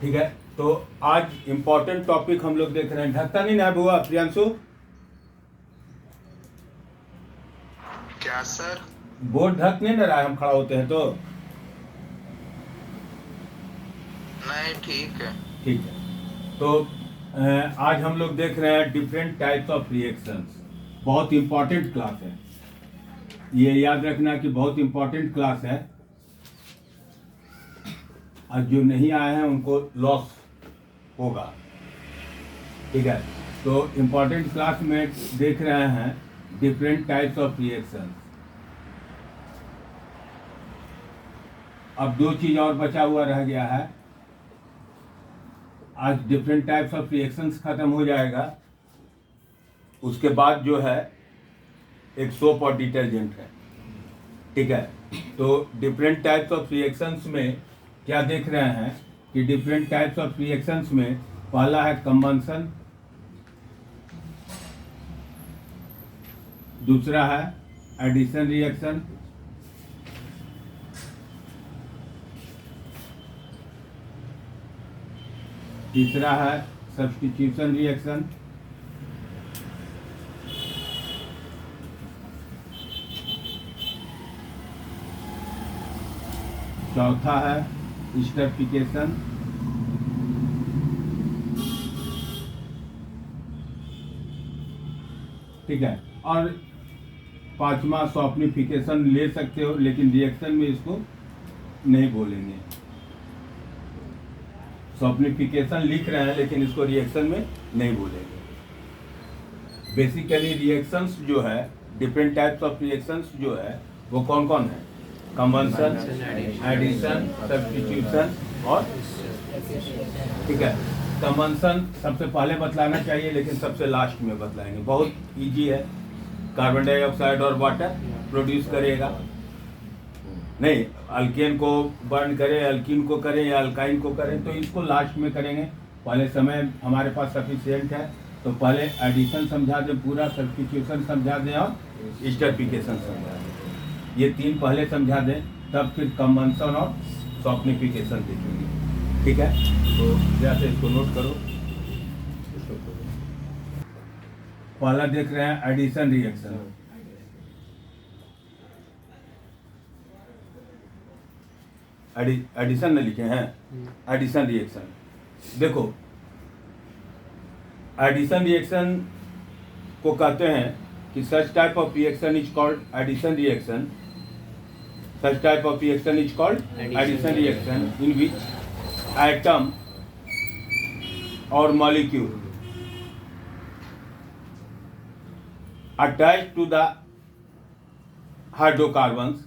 ठीक है। तो आज इम्पोर्टेंट टॉपिक हम लोग देख रहे हैं। ढकता नहीं ना हुआ प्रियांशु? क्या सर? बोर्ड ढक नहीं ना रहा है, हम खड़ा होते हैं तो? नहीं, ठीक है। ठीक है। तो आज हम लोग देख रहे हैं डिफरेंट टाइप्स ऑफ रिएक्शंस। बहुत इम्पोर्टेंट क्लास है, ये याद रखना कि बहुत इम्पोर्टेंट क्लास है। आज जो नहीं आए हैं उनको लॉस होगा, ठीक है। तो इम्पोर्टेंट क्लास में देख रहे हैं डिफरेंट टाइप्स ऑफ रिएक्शंस। अब दो चीज और बचा हुआ रह गया है। आज डिफरेंट टाइप्स ऑफ रिएक्शंस खत्म हो जाएगा, उसके बाद जो है एक सोप और डिटर्जेंट है, ठीक है। तो डिफरेंट टाइप्स ऑफ रिएक्शंस में क्या देख रहे हैं कि डिफरेंट टाइप्स ऑफ रिएक्शंस में पहला है कंबंशन, दूसरा है एडिशन रिएक्शन, तीसरा है सब्स्टिट्यूशन रिएक्शन, चौथा है एस्टरिफिकेशन, ठीक है। और पांचवा सॉफ्टनिफिकेशन ले सकते हो, लेकिन रिएक्शन में इसको नहीं बोलेंगे। सॉफ्टनिफिकेशन लिख रहे हैं लेकिन इसको रिएक्शन में नहीं बोलेंगे। बेसिकली रिएक्शंस जो है, डिफरेंट टाइप्स ऑफ रिएक्शंस जो है वो कौन कौन है? कंबंशन, एडिशन, सब्स्टिट्यूशन और, ठीक है। कंबंशन सबसे पहले बतलाना चाहिए लेकिन सबसे लास्ट में बतलाएंगे, बहुत इजी है। कार्बन डाइऑक्साइड और वाटर प्रोड्यूस करेगा, नहीं अल्केन को बर्न करें, अल्कीन को करें या अल्काइन को करें, तो इसको लास्ट में करेंगे। पहले समय हमारे पास सफिशिएंट है, तो पहले एडिशन समझा दें पूरा, सब्स्टिट्यूशन समझा दें और एस्टरिफिकेशन समझा दें। ये तीन पहले समझा दें, तब फिर कंबंशन और सॉफ्टनिफिकेशन देखेंगे, ठीक है। तो जैसे इसको नोट करो। पहला देख रहे हैं एडिशन रिएक्शन। एडिशन में लिखे हैं एडिशन रिएक्शन। देखो, एडिशन रिएक्शन को कहते हैं कि such type of reaction is called addition reaction. Such type of reaction is called addition reaction in which atom और molecule attached to the hydrocarbons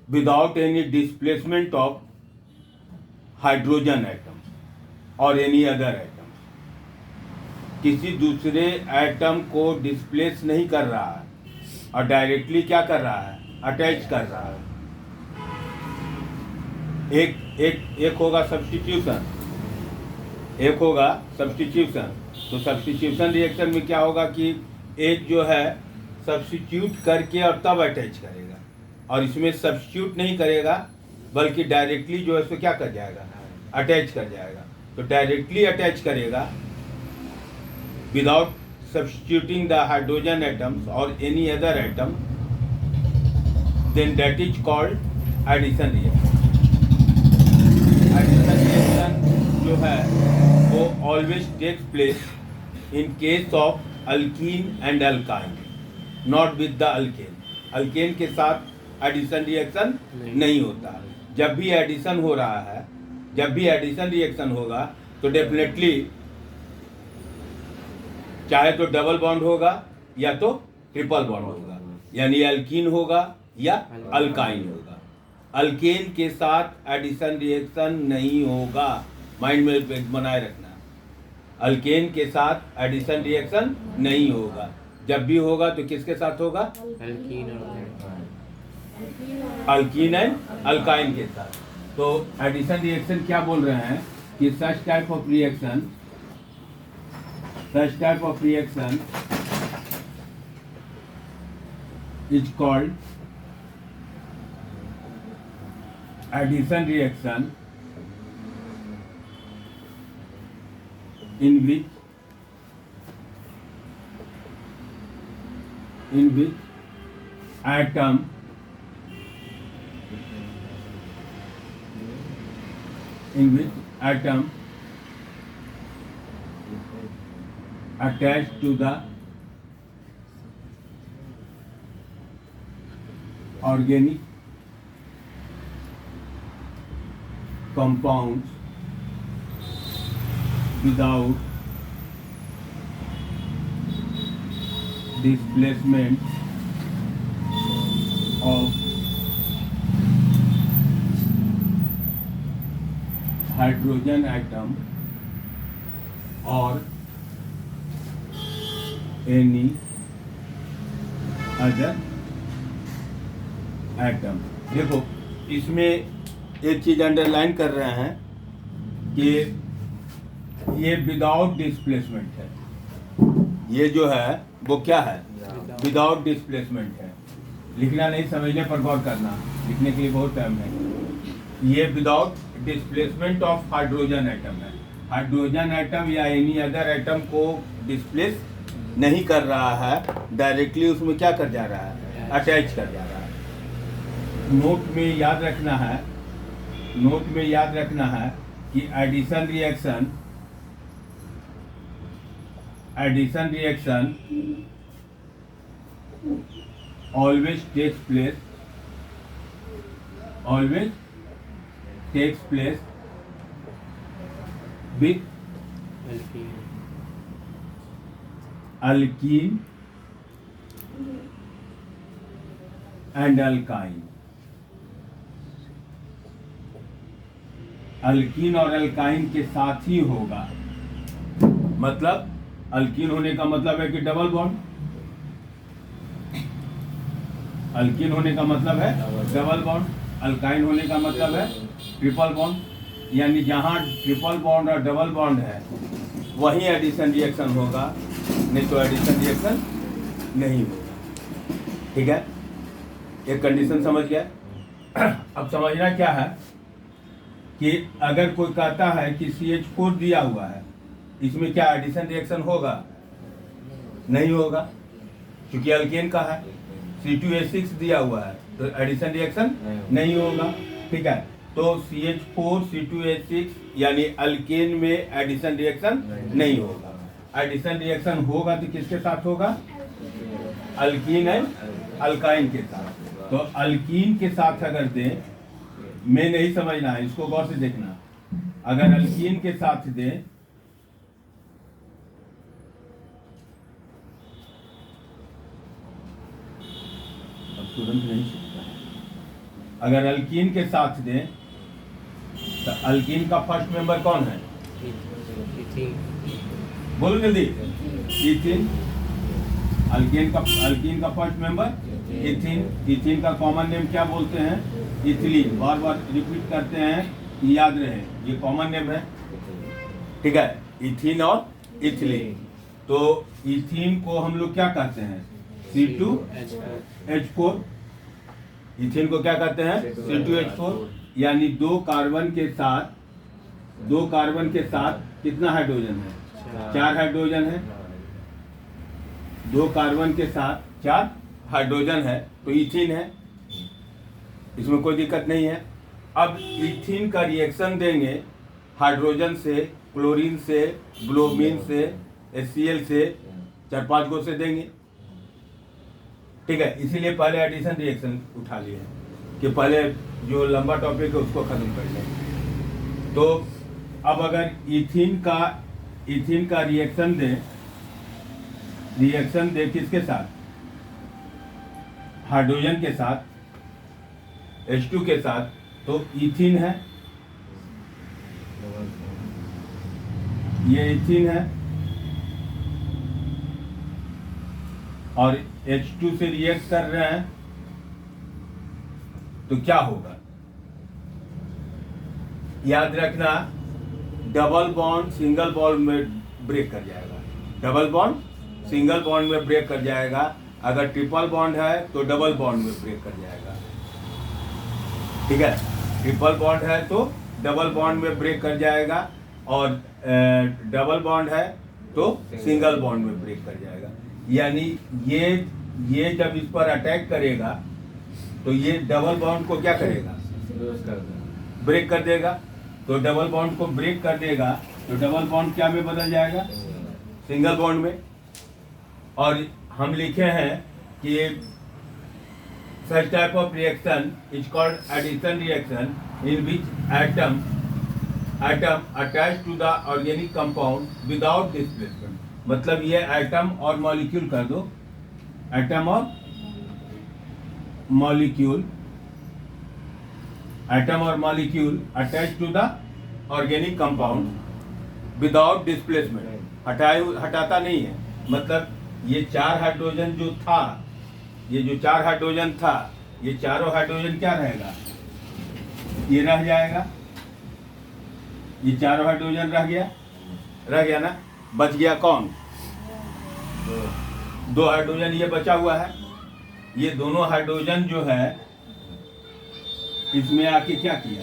without any displacement of hydrogen atoms or any other atoms। किसी दूसरे atom को displace नहीं कर रहा है और directly क्या कर रहा है? अटैच कर रहा है। एक होगा सब्स्टिट्यूशन, एक होगा सब्स्टिट्यूशन। तो सब्स्टिट्यूशन रिएक्शन में क्या होगा कि एक जो है सब्स्टिट्यूट करके और तब अटैच करेगा, और इसमें सब्स्टिट्यूट नहीं करेगा बल्कि डायरेक्टली जो है उसको क्या कर जाएगा? अटैच कर जाएगा। तो डायरेक्टली अटैच करेगा without substituting the hydrogen atoms और any other atom, then that is called addition reaction. Addition reaction जो है वो always takes place in case of alkene and alkyne, not with the alkane. Alkane के साथ addition reaction नहीं होता। जब भी एडिशन हो रहा है, जब भी एडिशन रिएक्शन होगा तो डेफिनेटली चाहे तो डबल बॉन्ड होगा या तो ट्रिपल बॉन्ड होगा, यानी अल्कीन होगा या अल्काइन होगा। अल्केन के साथ एडिशन रिएक्शन नहीं होगा, माइंड में बनाए रखना। अल्केन के साथ एडिशन रिएक्शन नहीं होगा। जब भी होगा तो किसके साथ होगा? अल्कीन एंड अल्काइन के साथ। तो एडिशन रिएक्शन क्या बोल रहे हैं कि such type of reaction is called addition reaction in which atom attached to the organic compounds without displacement of hydrogen atom or any other atom। देखो इसमें एक चीज अंडरलाइन कर रहे हैं कि ये विदाउट डिस्प्लेसमेंट है। ये जो है वो क्या है? विदाउट डिस्प्लेसमेंट है। लिखना नहीं, समझने पर गौर करना, लिखने के लिए बहुत टाइम है। ये without displacement of hydrogen atom है। हाइड्रोजन एटम या एनी अदर एटम को डिस्प्लेस नहीं कर रहा है, डायरेक्टली उसमें क्या कर जा रहा है? अटैच कर जा रहा है। नोट में याद रखना है कि addition reaction always takes place with alkene and alkyne। Alkene और अल्काइन के साथ ही होगा। मतलब अल्कीन होने का मतलब है कि डबल बॉन्ड, अल्कीन होने का मतलब है डबल बॉन्ड, अल्काइन होने का मतलब है ट्रिपल बॉन्ड। यानी जहाँ ट्रिपल बॉन्ड और डबल बॉन्ड है वहीं एडिशन रिएक्शन होगा, नहीं तो एडिशन रिएक्शन नहीं होगा। ठीक है, एक कंडीशन समझ गया। अब समझना क्या है कि अगर कोई कहता है कि CH4 दिया हुआ है, इसमें क्या एडिशन रिएक्शन होगा? नहीं होगा, क्योंकि अल्केन का है। C2H6 दिया हुआ है तो एडिशन रिएक्शन नहीं होगा। ठीक है, तो CH4 C2H6 यानी अल्केन में एडिशन रिएक्शन नहीं होगा। एडिशन रिएक्शन होगा तो किसके साथ होगा? अल्कीन एंड अल्काइन के साथ। तो अल्कीन के साथ अगर दें, मैं नहीं समझना है, इसको गौर से देखना। अगर अल्कीन के साथ दें तुरंत नहीं सीखता है। अगर अल्कीन के साथ दें तो अल्कीन का फर्स्ट मेंबर कौन है? बोलो जल्दी। इथीन। अल्कीन का फर्स्ट मेंबर इथीन। इथीन का कॉमन नेम क्या बोलते हैं? इथिलीन। बार बार रिपीट करते हैं, याद रहे, ये कॉमन नेम है। ठीक है, इथीन और इथिलीन। तो इथीन को हम लोग क्या कहते हैं? C2H4। इथीन को क्या कहते हैं? C2H4। यानी दो कार्बन के साथ कितना हाइड्रोजन है? 4 हाइड्रोजन है। दो कार्बन के साथ 4 हाइड्रोजन है तो इथीन है, इसमें कोई दिक्कत नहीं है। अब इथीन का रिएक्शन देंगे हाइड्रोजन से, क्लोरीन से, ब्रोमीन से, HCl से, 4-5 गो से देंगे। ठीक है, इसीलिए पहले एडिशन रिएक्शन उठा लिए कि पहले जो लंबा टॉपिक है उसको खत्म कर लें। तो अब अगर इथीन का रिएक्शन दे किसके साथ? हाइड्रोजन के साथ, H2 के साथ, तो इथीन है, ये इथीन है और H2 से रिएक्ट कर रहे हैं तो क्या होगा? याद रखना, डबल बॉन्ड सिंगल बॉन्ड में ब्रेक कर जाएगा। डबल बॉन्ड सिंगल बॉन्ड में ब्रेक कर जाएगा। अगर ट्रिपल बॉन्ड है तो डबल बॉन्ड में ब्रेक कर जाएगा। ठीक है, ट्रिपल बॉन्ड है तो डबल बॉन्ड में ब्रेक कर जाएगा। और डबल बॉन्ड है तो सिंगल बॉन्ड में ब्रेक कर जाएगा। यानी ये जब इस पर अटैक करेगा तो ये डबल बॉन्ड को क्या करेगा, ब्रेक कर देगा। तो डबल बॉन्ड को ब्रेक कर देगा तो डबल बॉन्ड क्या में बदल जाएगा, सिंगल बॉन्ड में। और हम लिखे हैं कि such type of reaction is called addition reaction in which atom attached to the organic compound without displacement। मतलब ये एटम और मॉलिक्यूल कर दो, एटम और मॉलिक्यूल, एटम और molecule attach to the organic compound without displacement. हटाता नहीं है। मतलब ये 4 हाइड्रोजन जो था, ये जो 4 हाइड्रोजन था, ये चारों हाइड्रोजन क्या रहेगा, ये रह जाएगा। ये चारों हाइड्रोजन रह गया ना। बच गया कौन, 2 हाइड्रोजन ये बचा हुआ है। ये दोनों हाइड्रोजन जो है इसमें आके क्या किया,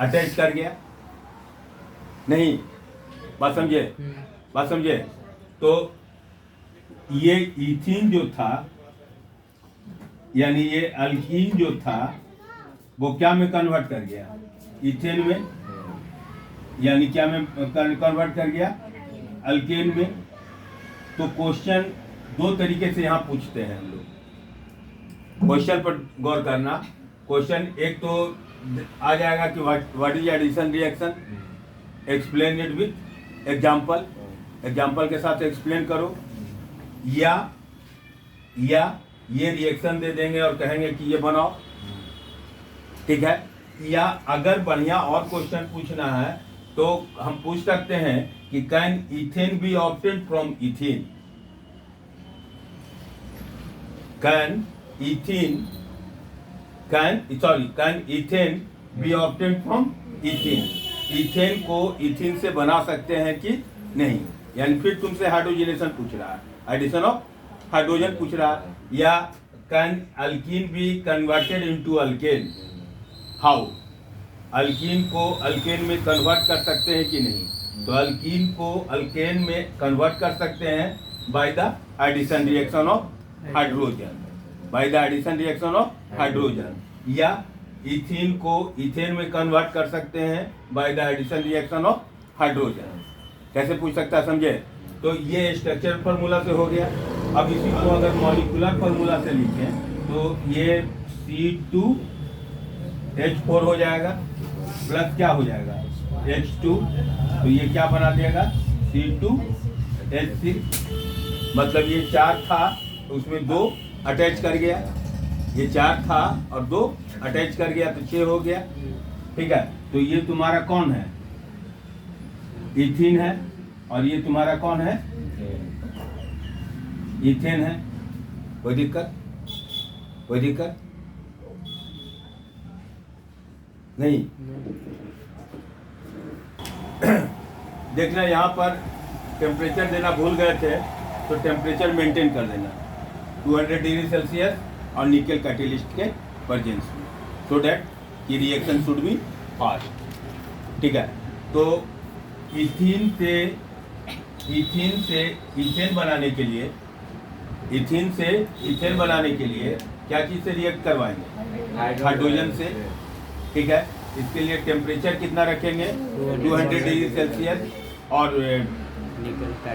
अटैच कर गया। नहीं, बात समझे। तो ये इथीन जो था, यानी ये अल्कीन जो था वो क्या में कन्वर्ट कर गया, इथेन में। यानी क्या में कन्वर्ट कर गया, अल्केन में। तो क्वेश्चन 2 तरीके से यहाँ पूछते हैं हम लोग। क्वेश्चन पर गौर करना। क्वेश्चन एक तो आ जाएगा कि what is addition reaction, explain it with example, example के साथ एक्सप्लेन करो। या ये रिएक्शन दे देंगे और कहेंगे कि ये बनाओ, ठीक है। या अगर बढ़िया और क्वेश्चन पूछना है तो हम पूछ सकते हैं कि can ethane B obtained from ethane, can ethane B obtained from ethane. Ethane को इथेन से बना सकते हैं कि नहीं। यानी फिर तुमसे हाइड्रोजनेशन पूछ रहा है, एडिशन ऑफ हाइड्रोजन पूछ रहा है। या can alkyne be converted into alkane, how, alkyne को अल्केन में कन्वर्ट कर सकते हैं कि नहीं। तो अल्कीन को अल्केन में कन्वर्ट कर सकते हैं by the addition reaction of hydrogen, by the addition reaction of hydrogen. या इथीन को इथेन में कन्वर्ट कर सकते हैं by the addition reaction of hydrogen. कैसे पूछ सकता है, समझे। तो ये स्ट्रक्चर फार्मूला से हो गया। अब इसी को अगर मॉलिक्यूलर फार्मूला से लिखें तो ये C2H4 हो जाएगा, प्लस क्या हो जाएगा, H2। तो ये क्या बना देगा, C2H6। मतलब ये 4 था उसमें 2 अटैच कर गया, ये 4 था और 2 अटैच कर गया तो 6 हो गया, ठीक है। तो ये तुम्हारा कौन है, इथीन है। और ये तुम्हारा कौन है, इथेन है। कोई दिक्कत नहीं। देखना यहाँ पर टेम्परेचर देना भूल गए थे तो टेम्परेचर मेंटेन कर देना 200 डिग्री सेल्सियस और निकल कैटेलिस्ट के प्रेजेंस में, सो दैट ये रिएक्शन शुड बी फास्ट, ठीक है। तो इथीन से इथेन बनाने के लिए क्या चीज़ से रिएक्ट करवाएंगे, हाइड्रोजन से, ठीक है। इसके लिए टेम्परेचर कितना रखेंगे, 200 डिग्री सेल्सियस और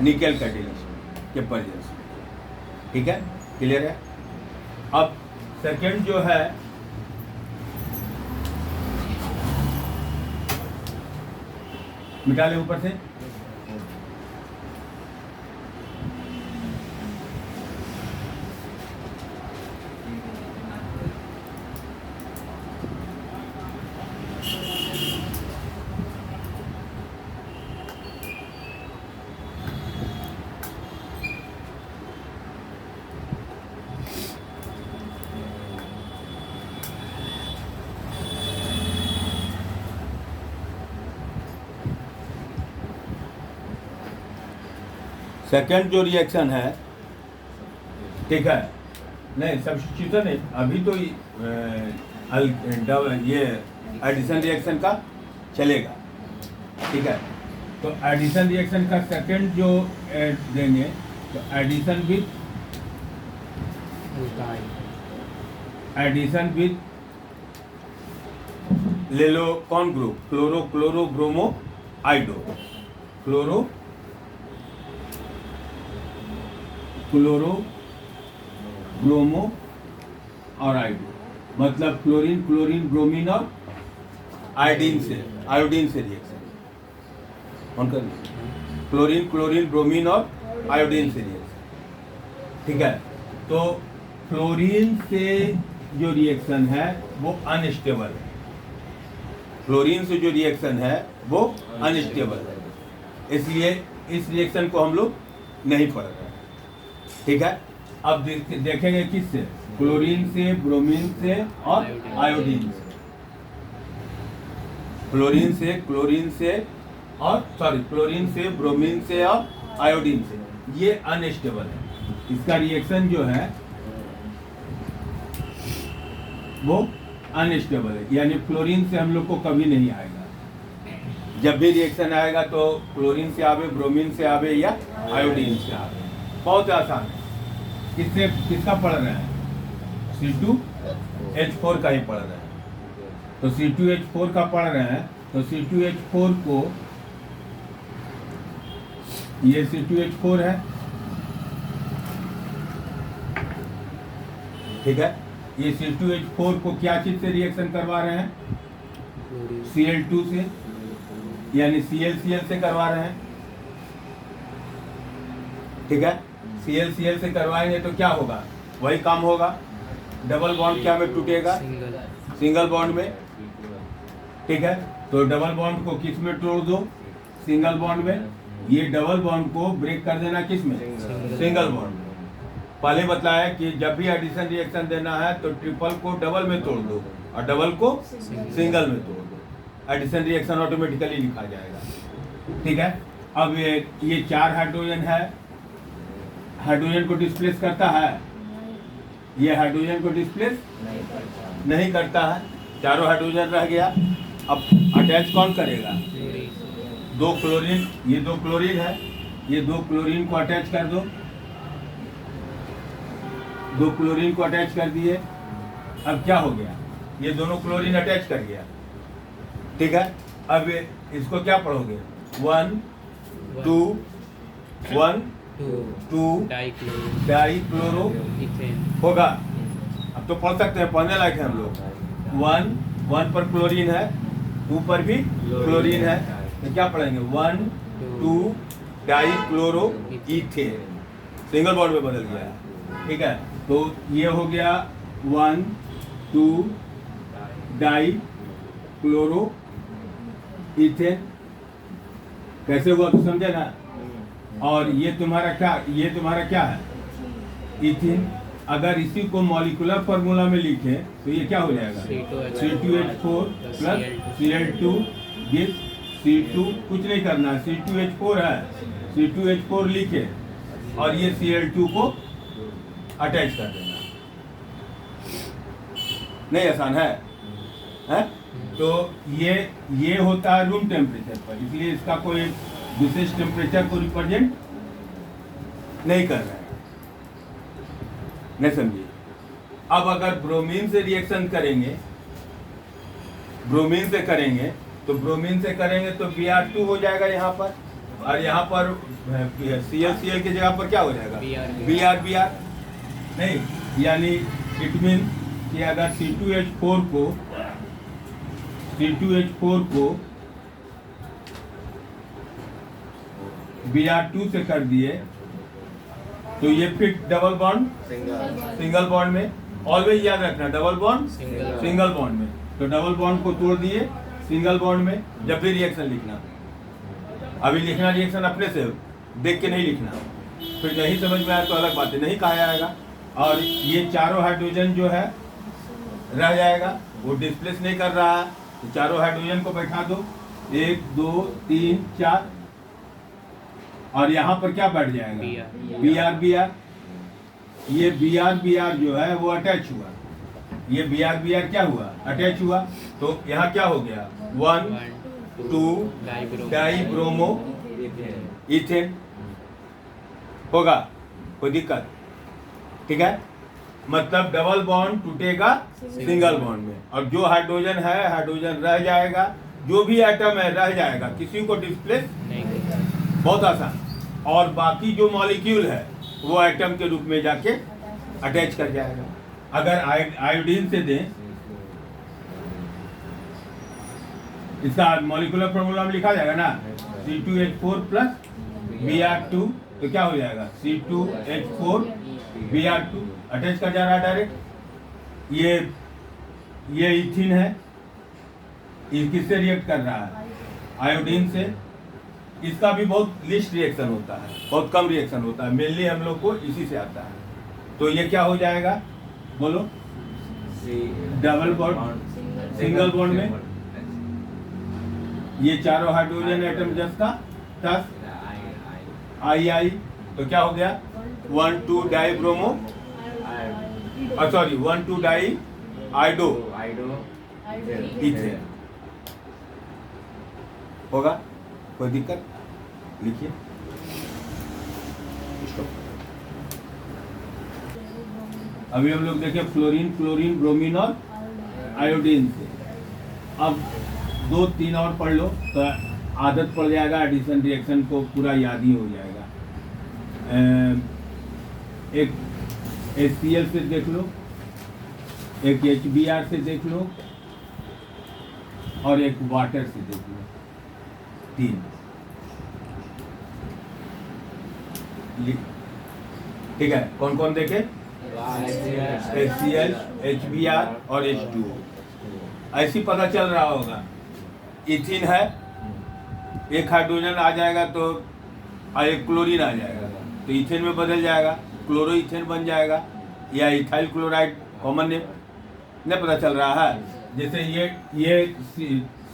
निकल कैटेलिस्ट के प्रेजेंस में, ठीक है। क्लियर है। अब सेकंड जो है, मिटा ले ऊपर से। सेकेंड जो रिएक्शन है, ठीक है, नहीं सब्स्टिट्यूशन नहीं, अभी तो ये एडिशन रिएक्शन का चलेगा, ठीक है। तो एडिशन रिएक्शन का सेकंड जो देंगे तो एडिशन विद ले लो कौन group, chloro chloro bromo आइडो, chloro chloro bromo और आइडो, मतलब क्लोरीन क्लोरीन ब्रोमीन और आयोडीन से रिएक्शन ऑन कर, क्लोरीन क्लोरीन ब्रोमीन और आयोडीन से रिएक्शन। ठीक है, तो फ्लोरीन से जो रिएक्शन है वो अनस्टेबल है, फ्लोरीन से जो रिएक्शन है वो अनस्टेबल है, इसलिए इस रिएक्शन को हम लोग नहीं पढ़ रहे हैं। ठीक है, अब देखेंगे किससे, क्लोरीन से, ब्रोमीन से और आयोडीन से, क्लोरीन से और क्लोरीन से, ब्रोमीन से और आयोडीन से, ये अनस्टेबल है, इसका रिएक्शन जो है वो अनस्टेबल है, यानी फ्लोरीन से हम लोग को कभी नहीं आएगा। जब भी रिएक्शन आएगा तो क्लोरीन से आवे, ब्रोमीन से आवे या आयोडीन से आवे। बहुत आसान है। किससे किसका पढ़ रहे हैं, C2H4 का ही पढ़ रहे हैं। तो C2H4 का पढ़ रहे हैं तो C2H4 को, ये C2H4 है, ठीक है, ये C2H4 को क्या चीज से रिएक्शन करवा रहे हैं, Cl2 से, यानी ClCl से करवा रहे हैं। ठीक है, ClCl से करवाएंगे तो क्या होगा, वही काम होगा, डबल बॉन्ड क्या में टूटेगा, सिंगल बॉन्ड में। ठीक है, तो डबल बॉन्ड को किस में तोड़ दो, सिंगल बॉन्ड में। ये डबल बॉन्ड को ब्रेक कर देना किस में, सिंगल बॉन्ड में। पहले बताया कि जब भी एडिशन रिएक्शन देना है तो ट्रिपल को डबल में तोड़ दो और डबल को सिंगल में तोड़ दो, एडिशन रिएक्शन ऑटोमेटिकली लिखा जाएगा। ठीक है, अब ये 4 हाइड्रोजन है, हाइड्रोजन को डिस्प्लेस करता है, ये हाइड्रोजन को डिस्प्लेस नहीं करता है, चारों हाइड्रोजन रह गया। अब अटैच कौन करेगा, 2 क्लोरीन, ये 2 क्लोरीन है, ये 2 क्लोरीन को अटैच कर दो, 2 क्लोरीन को अटैच कर दिए। अब क्या हो गया, ये दोनों क्लोरीन अटैच कर गया। ठीक है, अब इसको क्या पढ़ोगे, 1 2 डाइक्लोरो होगा। अब तो पढ़ सकते हैं, पढ़ने लायक है हम लोग। 1 पर क्लोरीन है, 2 पर भी क्लोरीन है, तो क्या पढ़ेंगे, 1 2 डाइक्लोरो इथेन, सिंगल बॉन्ड में बदल गया है। ठीक है, तो ये हो गया 1 2 डाइक्लोरो इथेन। कैसे हुआ तो समझे ना। और ये तुम्हारा क्या है, इथिन। अगर इसी को मॉलिक्यूलर फार्मूला में लिखे तो ये क्या हो जाएगा, C2H4 plus Cl2 give C2, कुछ नहीं करना, C2H4 है, C2H4 लिखे और ये Cl2 को अटैच कर देना। नहीं आसान है, हैं? तो ये होता है रूम टेम्परेचर पर, इसलिए इसका कोई विशेष टेम्परेचर को रिप्रेजेंट नहीं कर रहा है, नहीं समझिए। अब अगर ब्रोमीन से रिएक्शन करेंगे, ब्रोमीन से करेंगे तो Br2 हो जाएगा यहाँ पर, और यहाँ पर ClCl की जगह पर क्या हो जाएगा, Br नहीं, यानी इट मीन कि अगर C2H4 को Br2 से कर दिए तो ये फिर डबल बॉन्ड सिंगल बॉन्ड में, ऑलवेज याद रखना, डबल बॉन्ड सिंगल बॉन्ड में। तो डबल बॉन्ड को तोड़ दिए सिंगल बॉन्ड में। जब भी रिएक्शन लिखना, अभी लिखना रिएक्शन अपने से देख के नहीं लिखना, फिर नहीं समझ में आया तो अलग बात है, नहीं कहा जाएगा। और ये चारों हाइड्रोजन जो है रह जाएगा, वो डिस्प्लेस नहीं कर रहा है, तो चारों हाइड्रोजन को बैठा दो, 1 2 3 4, और यहाँ पर क्या बैठ जाएगा, Br। ये Br जो है वो अटैच हुआ, ये Br क्या हुआ, अटैच हुआ। तो यहाँ क्या हो गया, 1 2 डाइब्रोमो इथेन होगा, कोई दिक्कत? ठीक है, मतलब डबल बॉन्ड टूटेगा सिंगल बॉन्ड में, और जो हाइड्रोजन है हाइड्रोजन रह जाएगा, जो भी एटम है रह जाएगा, किसी को डिस्प्लेस नहीं, बहुत आसान। और बाकी जो मॉलिक्यूल है वो एटम के रूप में जाके अटैच कर जाएगा। अगर आयोडीन से दें, इसका मॉलिक्यूलर फॉर्मूला में लिखा जाएगा ना, C2H4 प्लस Br2, तो क्या हो जाएगा? C2H4 Br2 अटैच कर जा रहा है डायरेक्ट। ये इथिन है, ये किससे रिएक्ट कर रहा है? आयोडीन से। इसका भी बहुत लिस्ट रिएक्शन होता है, बहुत कम रिएक्शन होता है, मेनली हम लोग को इसी से आता है। तो ये क्या हो जाएगा, बोलो? डबल बॉन्ड सिंगल बॉन्ड में ये चारों हाइड्रोजन एटम जस्ट का आई, तो क्या हो गया? 1,2 डाइब्रोमो, सॉरी 1,2 डाई आइडो इथेन होगा, कोई दिक्कत? लिखिए। अभी हम लोग देखें फ्लोरीन, क्लोरीन, ब्रोमीन और आयोडीन से। अब 2-3 और पढ़ लो तो आदत पड़ जाएगा, एडिशन रिएक्शन को पूरा याद ही हो जाएगा। एक HCl से देख लो, एक HBr से देख लो, और एक वाटर से देख लो। 3 ठीक है, कौन कौन देखे? HCl, HBr और H2O। ऐसी पता चल रहा होगा, इथिन है, एक हाइड्रोजन आ जाएगा तो एक क्लोरीन आ जाएगा, तो इथेन में बदल जाएगा, क्लोरो इथेन बन जाएगा, या इथाइल क्लोराइड कॉमन नेम नहीं पता चल रहा है। जैसे ये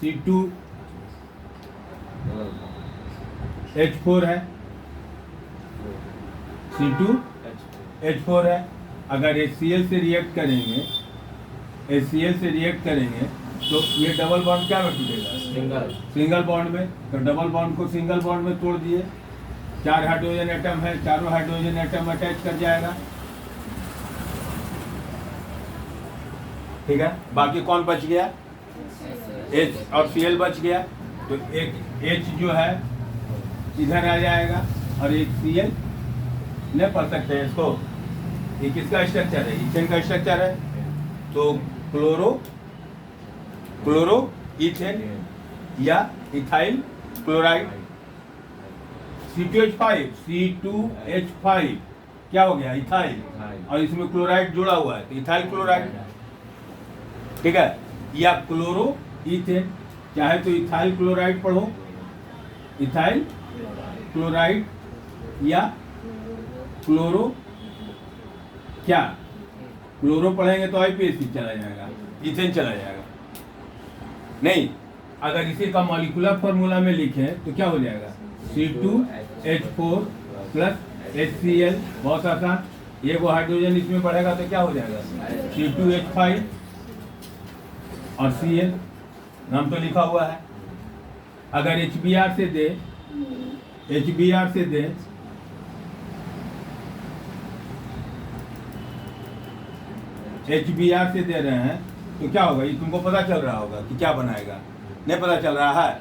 C2H4 है, C2H4 है। अगर HCl से रिएक्ट करेंगे, HCl से रिएक्ट करेंगे तो ये डबल बॉन्ड क्या में टूटेगा? सिंगल बॉन्ड में। तो डबल बॉन्ड को सिंगल बॉन्ड में तोड़ दिए, 4 हाइड्रोजन एटम है, चारों हाइड्रोजन एटम अटैच कर जाएगा। ठीक है, बाकी कौन बच गया? H और Cl बच गया, तो एक H जो है इधर आ जाएगा और एक Cl नहीं पढ़ सकते हैं इसको। ये किसका स्ट्रक्चर है? इथेन का स्ट्रक्चर है, तो क्लोरो इथेन या इथाइल क्लोराइड। C2H5 क्या हो गया? इथाइल, और इसमें क्लोराइड जुड़ा हुआ है तो इथाइल क्लोराइड। ठीक है, या क्लोरो इथेन, चाहे तो इथाइल क्लोराइड पढ़ो, इथाइल क्लोराइड, या क्लोरो क्या, क्लोरो पढ़ेंगे तो IPAC चला जाएगा, इथेन चला जाएगा। नहीं, अगर इसी का मॉलिक्यूलर फॉर्मूला में लिखें तो क्या हो जाएगा? C2H4 प्लस HCl, बहुत आसान। ये वो हाइड्रोजन इसमें बढ़ेगा तो क्या हो जाएगा? C2H5 और Cl, नाम तो लिखा हुआ है। अगर HBr से दे, HBr से दे, HBr से दे रहे हैं तो क्या होगा? ये तुमको पता चल रहा होगा कि क्या बनाएगा? नहीं पता चल रहा है?